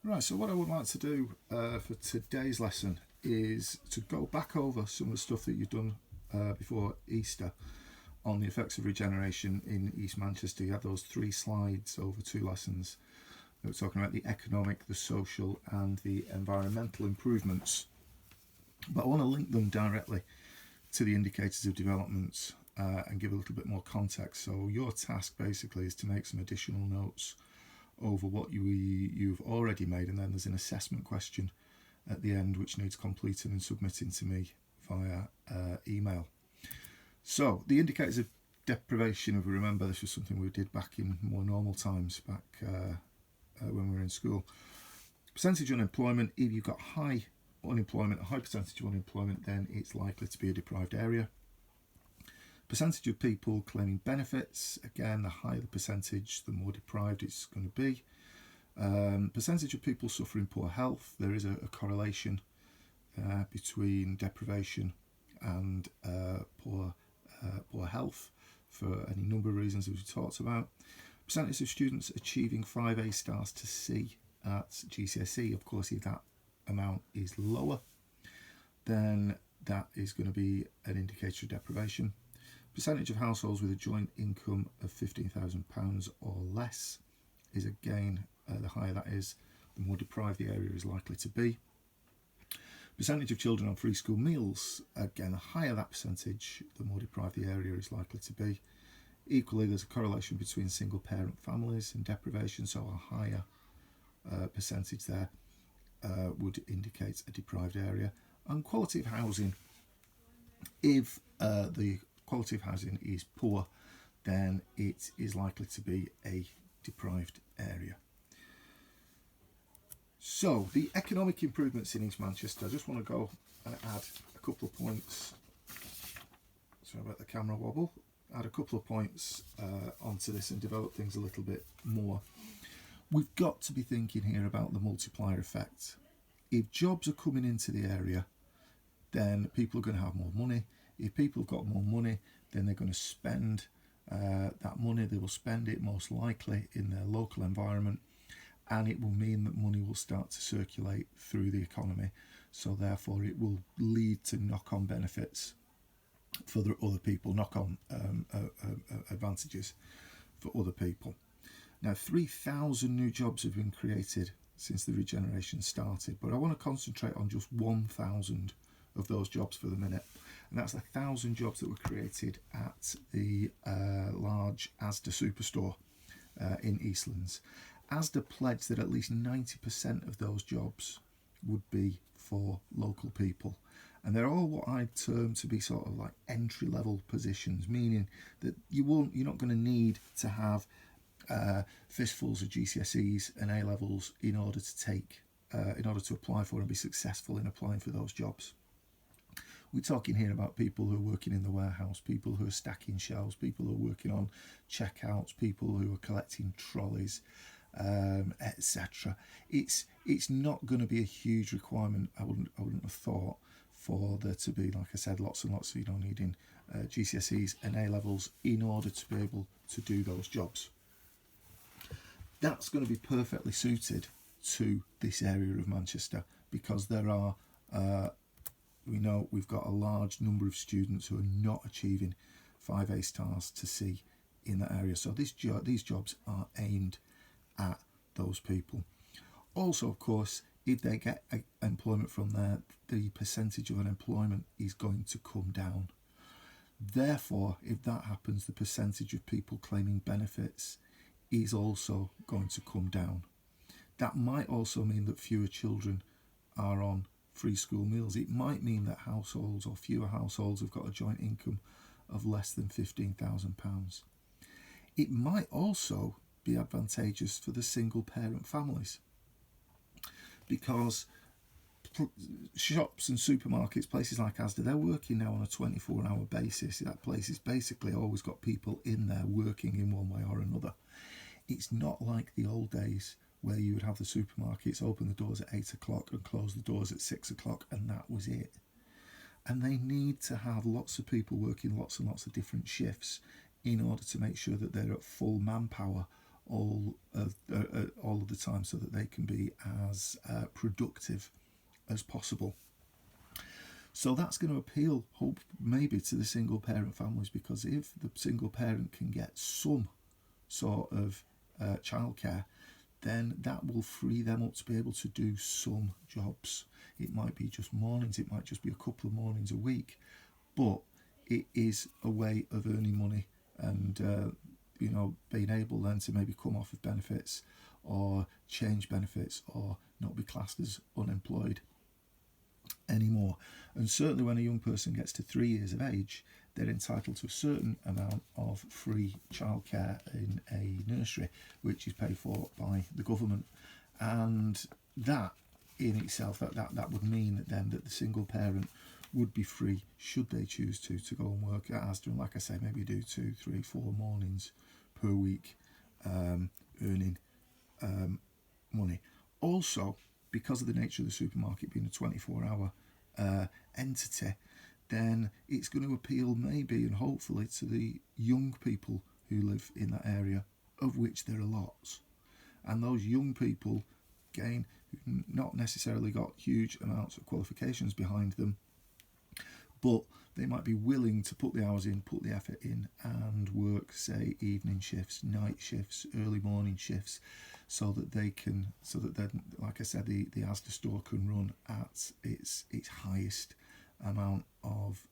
Right, so what I would like to do for today's lesson is to go back over some of the stuff that you've done before Easter on the effects of regeneration in East Manchester. You had those 3 slides over 2 lessons. They were talking about the economic, the social and the environmental improvements. But I want to link them directly to the indicators of development and give a little bit more context. So your task basically is to make some additional notes over what you've already made, and then there's an assessment question at the end which needs completing and submitting to me via email. So the indicators of deprivation, if we remember, this was something we did back in more normal times, back when we were in school. Percentage unemployment: if you've got high unemployment, a high percentage of unemployment, then it's likely to be a deprived area. Percentage of people claiming benefits: again, the higher the percentage, the more deprived it's going to be. Percentage of people suffering poor health: there is a correlation between deprivation and poor health for any number of reasons that we talked about. Percentage of students achieving 5 A stars to C at GCSE: of course, if that amount is lower, then that is going to be an indicator of deprivation. Percentage of households with a joint income of £15,000 or less is again, the higher that is, the more deprived the area is likely to be. Percentage of children on free school meals: again, the higher that percentage, the more deprived the area is likely to be. Equally, there's a correlation between single parent families and deprivation, so a higher percentage there would indicate a deprived area. And quality of housing: if the quality of housing is poor, then it is likely to be a deprived area. So the economic improvements in East Manchester, I just want to go and add a couple of points. Sorry about the camera wobble. Add a couple of points onto this and develop things a little bit more. We've got to be thinking here about the multiplier effect. If jobs are coming into the area, then people are going to have more money. If people have got more money, then they're going to spend that money. They will spend it most likely in their local environment, and it will mean that money will start to circulate through the economy. So therefore it will lead to knock-on benefits for the other people, knock-on advantages for other people. Now, 3,000 new jobs have been created since the regeneration started, but I want to concentrate on just 1,000 of those jobs for the minute. And that's 1,000 jobs that were created at the large Asda superstore in Eastlands. Asda pledged that at least 90% of those jobs would be for local people. And they're all what I'd term to be sort of like entry-level positions, meaning that you're not going to need to have fistfuls of GCSEs and A-levels in order to apply for and be successful in applying for those jobs. We're talking here about people who are working in the warehouse, people who are stacking shelves, people who are working on checkouts, people who are collecting trolleys, etc. It's not going to be a huge requirement, I wouldn't have thought, for there to be, like I said, lots and lots of needing GCSEs and A-levels in order to be able to do those jobs. That's going to be perfectly suited to this area of Manchester, because there are we know we've got a large number of students who are not achieving 5 A stars to C in that area. So these jobs are aimed at those people. Also, of course, if they get employment from there, the percentage of unemployment is going to come down. Therefore, if that happens, the percentage of people claiming benefits is also going to come down. That might also mean that fewer children are on free school meals. It might mean that households, or fewer households, have got a joint income of less than £15,000. It might also be advantageous for the single parent families, because shops and supermarkets, places like Asda, they're working now on a 24-hour basis. That place has basically always got people in there working in one way or another. It's not like the old days where you would have the supermarkets open the doors at 8 o'clock and close the doors at 6 o'clock, and that was it. And they need to have lots of people working lots and lots of different shifts in order to make sure that they're at full manpower all of the time, so that they can be as productive as possible. So that's going to appeal, hope maybe, to the single parent families, because if the single parent can get some sort of childcare, then that will free them up to be able to do some jobs. It might be just mornings, it might just be a couple of mornings a week, but it is a way of earning money and being able then to maybe come off of benefits or change benefits or not be classed as unemployed anymore. And certainly when a young person gets to 3 years of age, they're entitled to a certain amount of free childcare in a nursery, which is paid for by the government. And that in itself, that would mean then that the single parent would be free, should they choose to go and work at Asda, and like I say, maybe do 2, 3, 4 mornings per week, earning money. Also, because of the nature of the supermarket being a 24-hour entity, then it's going to appeal maybe and hopefully to the young people who live in that area, of which there are lots. And those young people, again, who've not necessarily got huge amounts of qualifications behind them, but they might be willing to put the hours in, put the effort in, and work, say, evening shifts, night shifts, early morning shifts, so that then, like I said, the Asda store can run at its highest amount of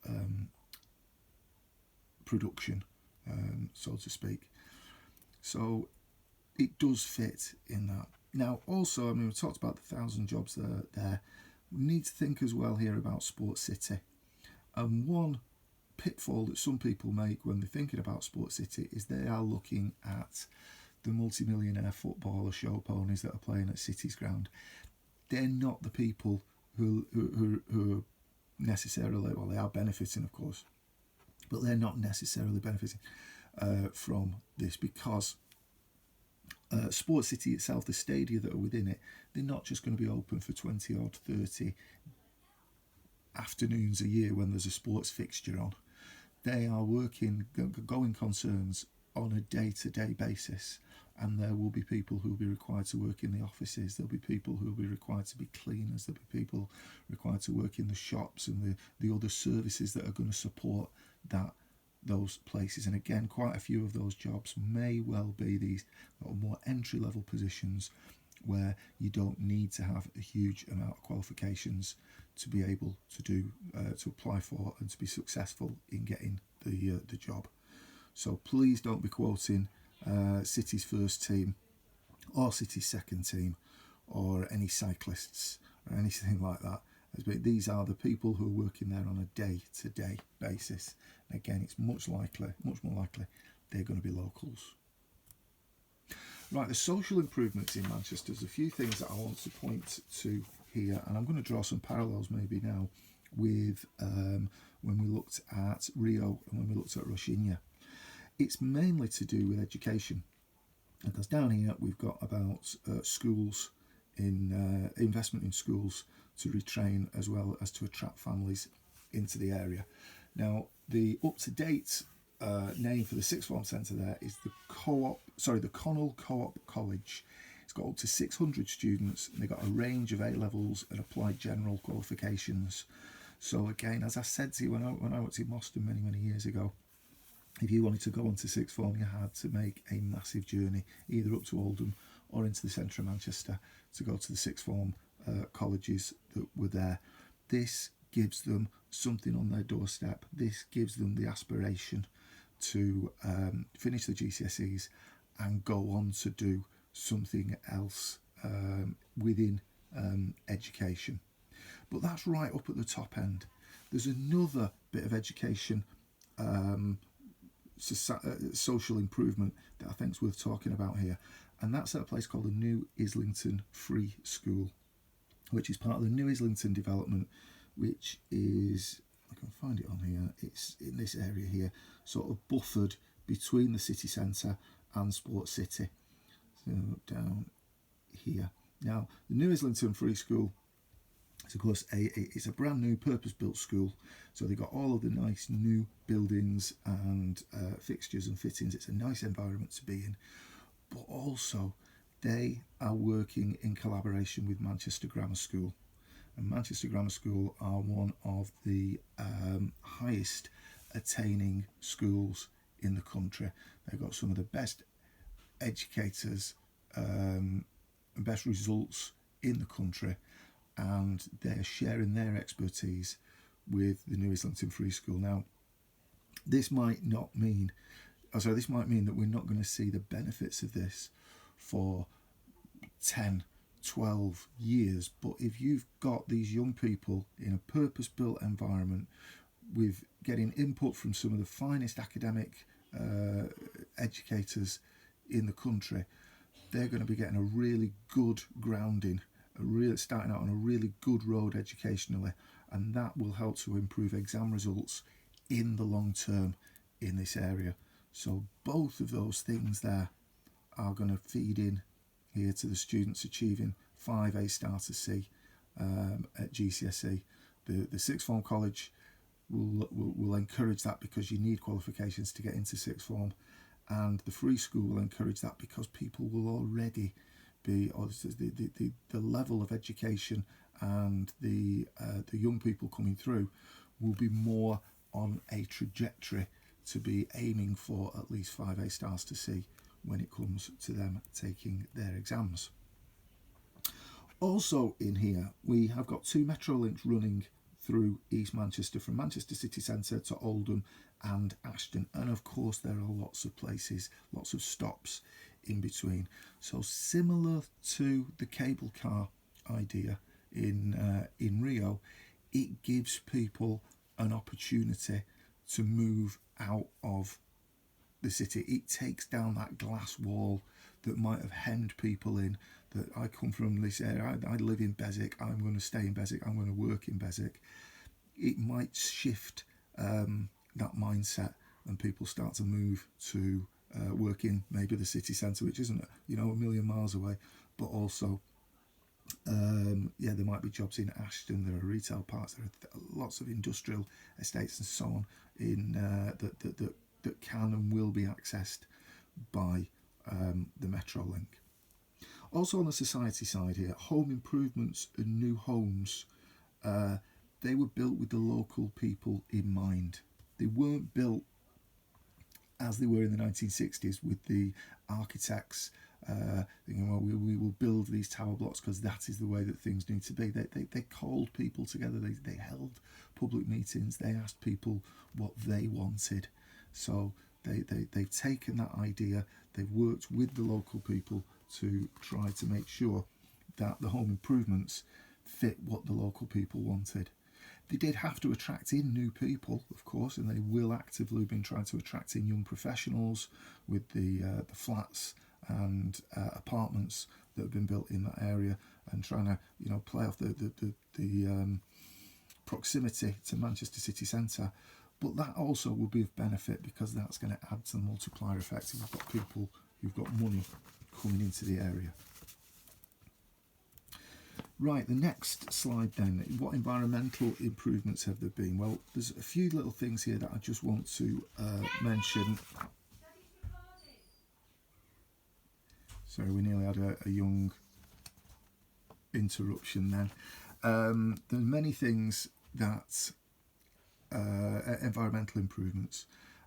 production, so to speak. So it does fit in that. Now, also, I mean, we talked about the 1,000 jobs that are there. We need to think as well here about Sports City. And one pitfall that some people make when they're thinking about Sports City is they are looking at the multi-millionaire footballer show ponies that are playing at City's ground. They're not the people who are necessarily, well, they are benefiting, of course, but they're not necessarily benefiting from this, because Sports City itself, the stadia that are within it, they're not just going to be open for 20 or 30 afternoons a year when there's a sports fixture on. They are working, going concerns on a day-to-day basis, and there will be people who will be required to work in the offices, there'll be people who will be required to be cleaners, there'll be people required to work in the shops and the other services that are going to support those places. And again, quite a few of those jobs may well be these more entry-level positions where you don't need to have a huge amount of qualifications to be able to do to apply for and to be successful in getting the job. So please don't be quoting City's first team or City's second team or any cyclists or anything like that. These are the people who are working there on a day-to-day basis. And again, it's much more likely they're going to be locals. Right, the social improvements in Manchester. There's a few things that I want to point to here, and I'm going to draw some parallels maybe now with when we looked at Rio and when we looked at Roshinha. It's mainly to do with education, because down here we've got about schools, investment in schools to retrain as well as to attract families into the area. Now, the up-to-date name for the sixth form centre there is the Connell Co-op College. It's got up to 600 students, and they've got a range of A-levels and applied general qualifications. So again, as I said to you when I went to Moston many years ago, if you wanted to go on to sixth form, you had to make a massive journey, either up to Oldham or into the centre of Manchester, to go to the sixth form colleges that were there. This gives them something on their doorstep. This gives them the aspiration to finish the GCSEs and go on to do something else within education. But that's right up at the top end. There's another bit of education social improvement that I think is worth talking about here, and that's at a place called the New Islington Free School, which is part of the New Islington development, which is, I can find it on here, it's in this area here, sort of buffered between the city centre and Sports City. So down here. Now, the New Islington Free School is, of course, it's a brand new purpose-built school, so they've got all of the nice new buildings and fixtures and fittings. It's a nice environment to be in, but also they are working in collaboration with Manchester Grammar School. And Manchester Grammar School are one of the highest attaining schools in the country. They've got some of the best educators and best results in the country, and they're sharing their expertise with the New Islington Free School. Now, this might mean that we're not going to see the benefits of this for 10, 12 years, but if you've got these young people in a purpose-built environment with getting input from some of the finest academic educators in the country, they're going to be getting a really good grounding, starting out on a really good road educationally, and that will help to improve exam results in the long term in this area. So both of those things there are going to feed in here to the students achieving 5 A star to C at GCSE. The sixth form college will encourage that because you need qualifications to get into sixth form, and the free school will encourage that because people will already be, or the level of education and the young people coming through will be more on a trajectory to be aiming for at least 5 A stars to C when it comes to them taking their exams. Also in here we have got 2 metro links running through East Manchester, from Manchester city centre to Oldham and Ashton, and of course there are lots of places, lots of stops in between. So similar to the cable car idea in Rio, it gives people an opportunity to move out of the city. It takes down that glass wall that might have hemmed people in. That I come from this area, I live in Beswick, I'm going to stay in Beswick, I'm going to work in Beswick. It might shift that mindset, and people start to move to work in maybe the city centre, which isn't a million miles away, but also there might be jobs in Ashton, there are retail parks, there are lots of industrial estates and so on in that can and will be accessed by the Metro link. Also on the society side here, home improvements and new homes, they were built with the local people in mind. They weren't built as they were in the 1960s with the architects thinking, well, we will build these tower blocks because that is the way that things need to be. They called people together, they held public meetings, they asked people what they wanted. So they've taken that idea, they've worked with the local people to try to make sure that the home improvements fit what the local people wanted. They did have to attract in new people, of course, and they will actively been trying to attract in young professionals with the flats and apartments that have been built in that area, and trying to play off the proximity to Manchester city centre. But that also will be of benefit because that's going to add to the multiplier effect. If you've got people who've got money coming into the area. Right, the next slide then, what environmental improvements have there been? Well, there's a few little things here that I just want to mention. Sorry, we nearly had a young interruption then. There's many things that environmental improvements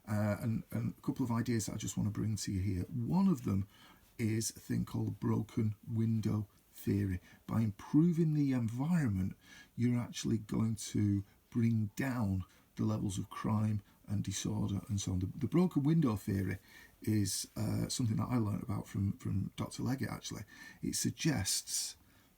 and a couple of ideas that I just want to bring to you here. One of them is a thing called broken window theory. By improving the environment, you're actually going to bring down the levels of crime and disorder and so on. The broken window theory is something that I learned about from Dr. Leggett actually. It suggests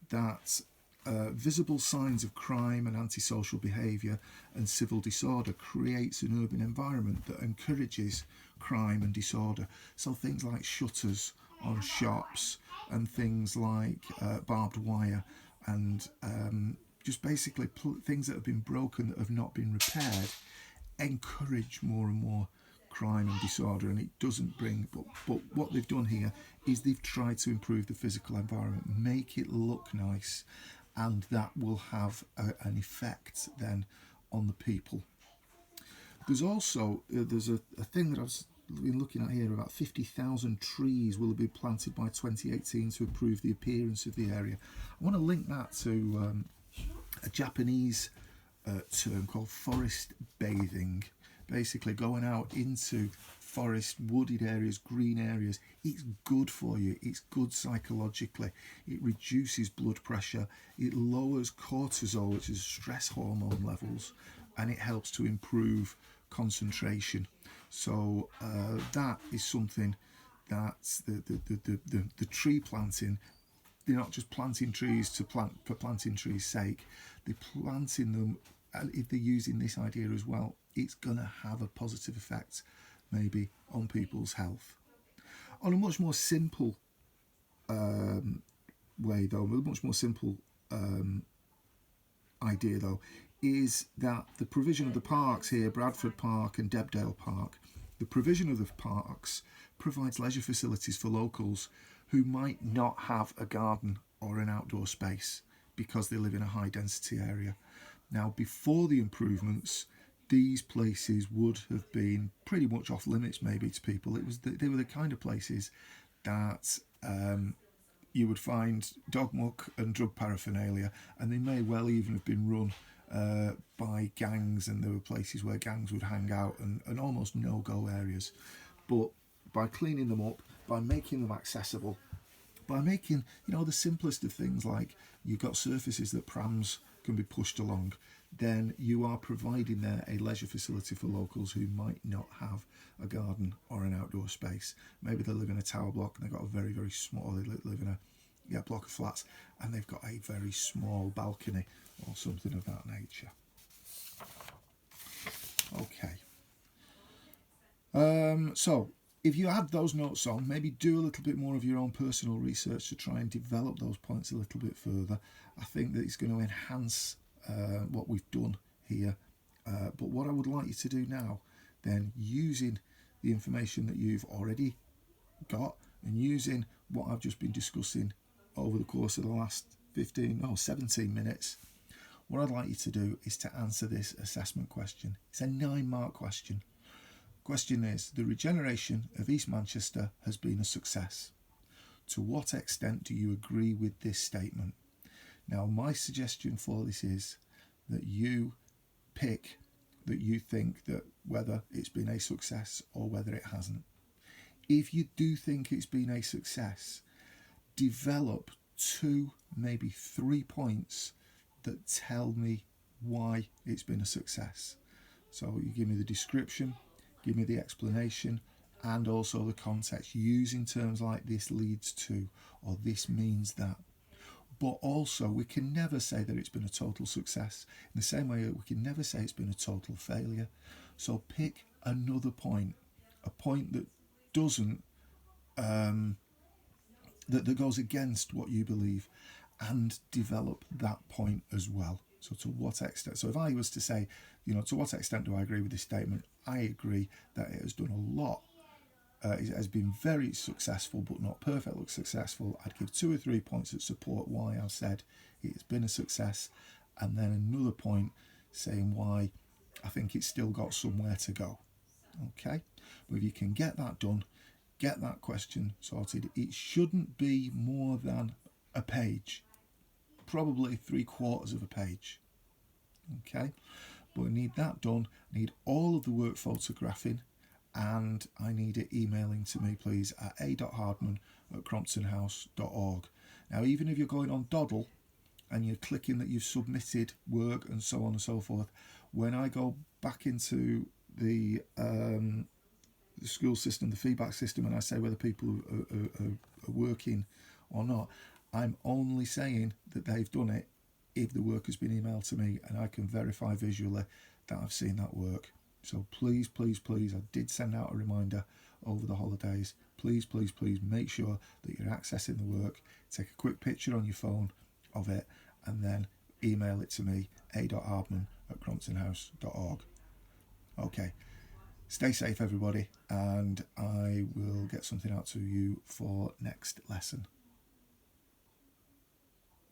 that visible signs of crime and antisocial behaviour and civil disorder creates an urban environment that encourages crime and disorder. So things like shutters on shops and things like barbed wire and just basically things that have been broken that have not been repaired encourage more and more crime and disorder, and it doesn't bring, but what they've done here is they've tried to improve the physical environment, make it look nice, and that will have an effect then on the people. There's also there's a thing that I was been looking at here, about 50,000 trees will have been planted by 2018 to improve the appearance of the area. I want to link that to a Japanese term called forest bathing. Basically going out into forest, wooded areas, green areas. It's good for you. It's good psychologically. It reduces blood pressure. It lowers cortisol, which is stress hormone levels, and it helps to improve concentration. So that is something that's the tree planting. They're not just planting trees to plant for planting trees' sake. They're planting them, and if they're using this idea as well, it's going to have a positive effect maybe on people's health. On a much more simple way though, a much more simple idea though, is that the provision of the parks here, Bradford Park and Debdale Park, the provision of the parks provides leisure facilities for locals who might not have a garden or an outdoor space because they live in a high density area. Now, before the improvements, these places would have been pretty much off limits maybe to people. They were the kind of places that you would find dog muck and drug paraphernalia, and they may well even have been run by gangs, and there were places where gangs would hang out, and almost no-go areas. But by cleaning them up, by making them accessible, by making, the simplest of things, like you've got surfaces that prams can be pushed along, then you are providing there a leisure facility for locals who might not have a garden or an outdoor space. Maybe they live in a tower block and they've got a very, very small, they live in a block of flats and they've got a very small balcony or something of that nature. Okay. So if you add those notes on, maybe do a little bit more of your own personal research to try and develop those points a little bit further. I think that it's going to enhance what we've done here. But what I would like you to do now, then, using the information that you've already got and using what I've just been discussing over the course of the last 17 minutes, what I'd like you to do is to answer this assessment question. It's a 9-mark question. Question is, the regeneration of East Manchester has been a success. To what extent do you agree with this statement? Now, my suggestion for this is that you pick that you think that whether it's been a success or whether it hasn't. If you do think it's been a success, develop 2, maybe 3 points that tell me why it's been a success. So you give me the description, give me the explanation, and also the context, using terms like this leads to, or this means that. But also, we can never say that it's been a total success, in the same way that we can never say it's been a total failure. So pick another point, a point that doesn't, that goes against what you believe, and develop that point as well. So to what extent? So if I was to say, to what extent do I agree with this statement? I agree that it has done a lot. It has been very successful, but not perfectly successful. I'd give 2 or 3 points that support why I've said it's been a success, and then another point saying why I think it's still got somewhere to go. Okay, but if you can get that done, get that question sorted, it shouldn't be more than a page, probably 3/4 of a page. Okay, but I need that done. I need all of the work photographing, and I need it emailing to me, please, at a.hardman@cromptonhouse.org. Now, even if you're going on Doddle and you're clicking that you've submitted work and so on and so forth, when I go back into the school system, the feedback system, and I say whether people are working or not, I'm only saying that they've done it if the work has been emailed to me and I can verify visually that I've seen that work. So please, please, please, I did send out a reminder over the holidays. Please, please, please make sure that you're accessing the work. Take a quick picture on your phone of it and then email it to me, a.hardman@cromptonhouse.org. Okay, stay safe everybody, and I will get something out to you for next lesson.